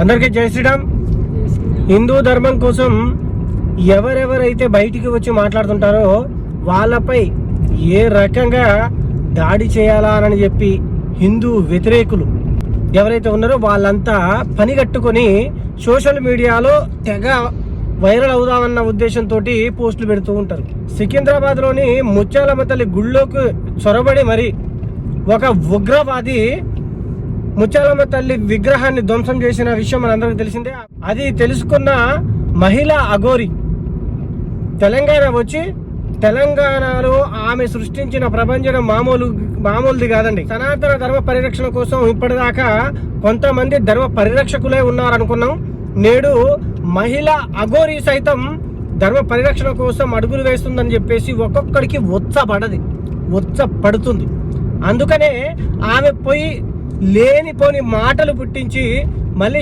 అందరికీ జై శ్రీరామ్. హిందూ ధర్మం కోసం ఎవరెవరైతే బయటికి వచ్చి మాట్లాడుతుంటారో వాళ్ళపై ఏ రకంగా దాడి చేయాలా అని చెప్పి హిందూ వ్యతిరేకులు ఎవరైతే ఉన్నారో వాళ్ళంతా పనిగట్టుకొని సోషల్ మీడియాలో తెగ వైరల్ అవుదామన్న ఉద్దేశంతో పోస్టులు పెడుతూ ఉంటారు. సికింద్రాబాద్లోని ముత్యాలమ్మ తల్లి గుళ్ళోకి చొరబడి మరి ఒక ఉగ్రవాది ముత్యాలమ్మ తల్లి విగ్రహాన్ని ధ్వంసం చేసిన విషయం మనందరికీ తెలిసిందే. అది తెలుసుకున్న మహిళా అఘోరి తెలంగాణ వచ్చి తెలంగాణలో ఆమె సృష్టించిన ప్రపంచం మామూలుది కాదండి. సనాతన ధర్మ పరిరక్షణ కోసం ఇప్పటిదాకా కొంతమంది ధర్మ పరిరక్షకులే ఉన్నారనుకున్నాం. నేడు మహిళా అఘోరి సైతం ధర్మ పరిరక్షణ కోసం అడుగులు వేస్తుందని చెప్పేసి ఒక్కొక్కడికి ఉచ్చ పడుతుంది. అందుకనే ఆమె పోయి లేనిపోని మాటలు పుట్టించి మళ్ళీ